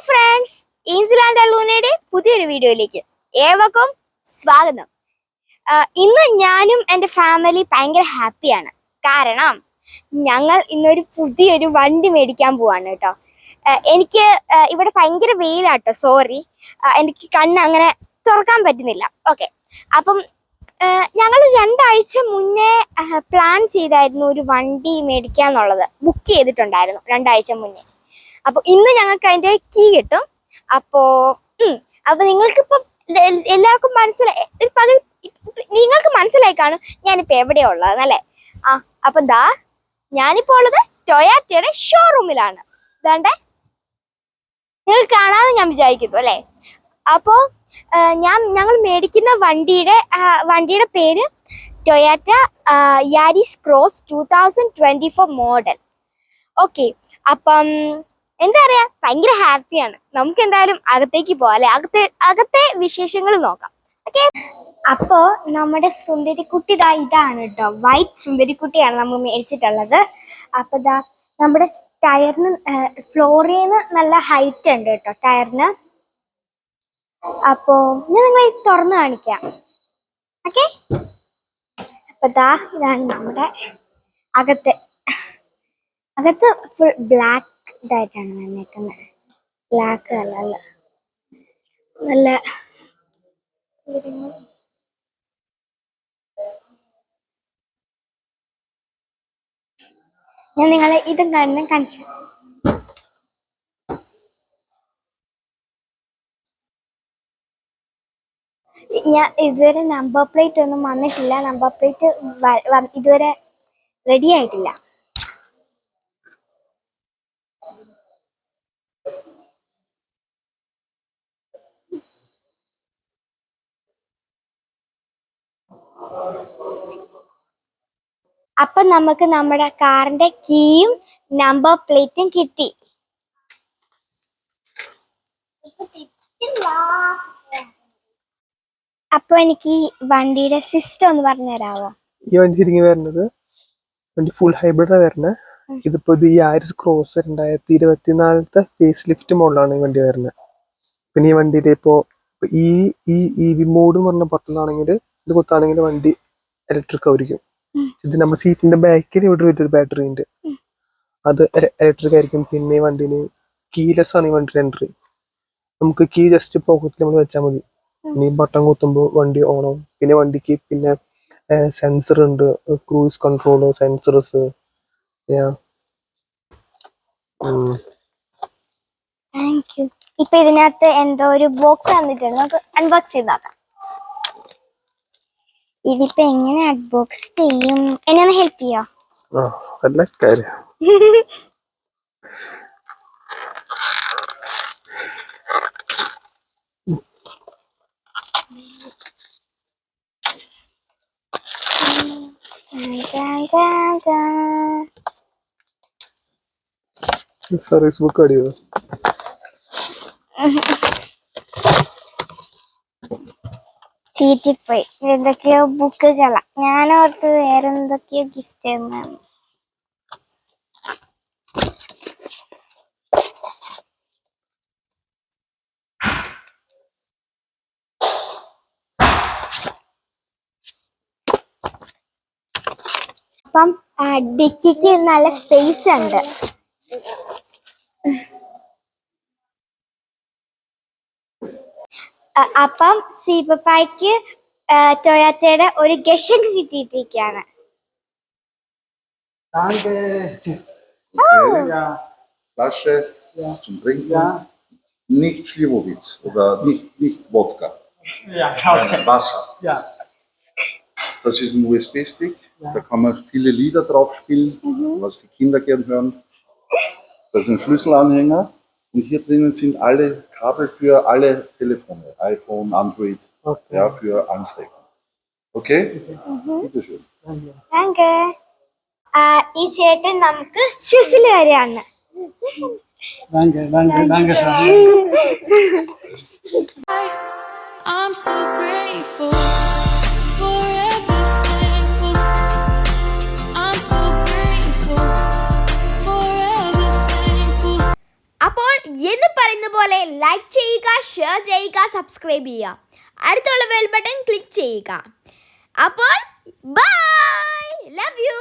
Friends, Angel and അലൂനയുടെ പുതിയൊരു വീഡിയോയിലേക്ക് ഏവർക്കും സ്വാഗതം. ഇന്ന് ഞാനും എൻ്റെ ഫാമിലി ഭയങ്കര ഹാപ്പിയാണ്. കാരണം ഞങ്ങൾ ഇന്നൊരു പുതിയൊരു വണ്ടി മേടിക്കാൻ പോവാണ് കേട്ടോ. എനിക്ക് ഇവിടെ ഭയങ്കര വെയിലാട്ടോ, സോറി, എനിക്ക് കണ്ണ് അങ്ങനെ തുറക്കാൻ പറ്റുന്നില്ല. ഓക്കെ, അപ്പം ഞങ്ങൾ 2 ആഴ്ച മുന്നേ പ്ലാൻ ചെയ്തായിരുന്നു ഒരു വണ്ടി മേടിക്കാന്നുള്ളത്. ബുക്ക് ചെയ്തിട്ടുണ്ടായിരുന്നു 2 ആഴ്ച മുന്നേ. അപ്പോൾ ഇന്ന് ഞങ്ങൾക്ക് അതിൻ്റെ കീ കിട്ടും. അപ്പോൾ നിങ്ങൾക്കിപ്പോൾ എല്ലാവർക്കും മനസ്സിലായി, നിങ്ങൾക്ക് മനസ്സിലായി കാണും ഞാനിപ്പോൾ എവിടെയാണ് ഉള്ളതെന്നല്ലേ. അപ്പം ഞാനിപ്പോൾ ഉള്ളത് ടൊയാറ്റയുടെ ഷോറൂമിലാണ്. ഇതാണ്ടേ, നിങ്ങൾ കാണാമെന്ന് ഞാൻ വിചാരിക്കുന്നു അല്ലേ. അപ്പോൾ ഞങ്ങൾ മേടിക്കുന്ന വണ്ടിയുടെ പേര് Toyota Yaris cross 2024 model. Okay, അപ്പം എന്താ പറയാ, ഭയങ്കര ഹാപ്പിയാണ്. നമുക്ക് എന്തായാലും അകത്തേക്ക് പോവാം അല്ലെ. അകത്തെ വിശേഷങ്ങൾ നോക്കാം. ഓക്കെ, അപ്പോ നമ്മുടെ സുന്ദരിക്കുട്ടി ഇതാണ് കേട്ടോ. വൈറ്റ് സുന്ദരിക്കുട്ടിയാണ് നമ്മൾ മേടിച്ചിട്ടുള്ളത്. അപ്പൊ നമ്മുടെ ടയറിന് ഫ്ലോറിന് നല്ല ഹൈറ്റ് ഉണ്ട് കേട്ടോ ടയറിന്. അപ്പോ ഞാൻ നിങ്ങളെ തുറന്ന് കാണിക്കാം. ഓക്കെ, അപ്പൊ ഇതാണ് നമ്മുടെ അകത്ത് ഫുൾ ബ്ലാക്ക് ഇതായിട്ടാണ് വന്നേക്കുന്നത്. ബ്ലാക്ക് കളറില് നല്ല ഞാൻ നിങ്ങളെ ഇതും കാണിച്ചു. ഞാൻ ഇതുവരെ നമ്പർ പ്ലേറ്റ് ഒന്നും വന്നിട്ടില്ല. നമ്പർ പ്ലേറ്റ് ഇതുവരെ റെഡി ആയിട്ടില്ല. അപ്പൊ നമുക്ക് നമ്മുടെ കാറിന്റെ കീയും നമ്പർ പ്ലേറ്റും കിട്ടി. അപ്പൊ എനിക്ക് ഈ വണ്ടിയുടെ സിസ്റ്റം ഒന്ന് പറഞ്ഞു തരാമോ? ഈ വണ്ടി ശരിക്കും വരുന്നത് വണ്ടി ഫുൾ ഹൈബ്രിഡ് വരുന്നത്. ഇതിപ്പോ ഇത് യാരിസ് ക്രോസ് 2024 ഫേസ് ലിഫ്റ്റ് മോഡലാണ് ഈ വണ്ടി വരുന്നത്. പിന്നെ ഈ വണ്ടിയിൽ ഇപ്പോ ഈ മോഡ് എന്ന് പറഞ്ഞ പുറത്തുനിന്നാണെങ്കിൽ ഇത് കുത്താണെങ്കിൽ വണ്ടി ഇലക്ട്രിക് ആയിരിക്കും. ഇത് നമ്മുടെ സീറ്റിന്റെ ബാക്കിൽ ഇവിടെ ഒരു ബാറ്ററി ഉണ്ട്, അത് ഇലക്ട്രിക് ആയിരിക്കും. പിന്നെ ഈ വണ്ടിന് കീലെസ് ആണ് ഈ വണ്ടിയുടെ എൻട്രി. നമുക്ക് കീ ജസ്റ്റ് പോക്കറ്റിൽ നമ്മൾ വെച്ചാൽ മതി. പിന്നെ ഈ ബട്ടൺ കുത്തുമ്പോൾ വണ്ടി ഓൺ ആവും. പിന്നെ വണ്ടിക്ക് പിന്നെ സെൻസർ ഉണ്ട്, ക്രൂസ് കൺട്രോള്, സെൻസർസ്. ഇപ്പൊ ഇതിനകത്ത് എന്തോ ഒരു ബോക്സ് വന്നിട്ടുണ്ട്, നമുക്ക് അൺബോക്സ് ചെയ്ത് നോക്കാം. ഇതിപ്പോ എങ്ങനെ അൺബോക്സ് ചെയ്യും? എന്നെ ഒന്ന് ഹെൽപ്പ് ചെയ്യോ? സർവീസ് ബുക്ക് അടിയോ? ചീറ്റിപ്പോയി. എന്തൊക്കെയോ ബുക്കുകളാ. ഞാനോർത്ത് വേറെന്തൊക്കെയോ ഗിഫ്റ്റ് തന്നാണ്. അപ്പം ഡിക്കിക്ക് നല്ല സ്പേസ് ഉണ്ട്. അപ്പം സീപ്പപ്പായ്ക്ക് ടൊയാറ്റയുടെ ഒരു ഗഷൻ കിട്ടിയിട്ടിരിക്കുകയാണ്. Flasche zum Trinken. Nicht Schliwowitz oder nicht Wodka. Okay. Wasser. Das ist ein USB-Stick. Da kann man viele Lieder drauf spielen, was die Kinder gern hören. Das ist ein Schlüsselanhänger. Und hier drinnen sind alle Kabel für alle Telefone, iPhone, Android, für Anstecken. Okay? Bitte schön. Danke. ഈ ചേട്ടൻ നമുക്ക് ഷൂസിൽ വരെയാണ്. I'm so grateful for everything. I'm so grateful for everything. അപ്പോൾ എന്ന് പറയുന്ന പോലെ like ചെയ്യുക, share ചെയ്യുക, സബ്സ്ക്രൈബ് ചെയ്യുക, അടുത്തുള്ള ബെൽ ബട്ടൺ ക്ലിക്ക് ചെയ്യുക. അപ്പോൾ ബൈ, ലവ് യു.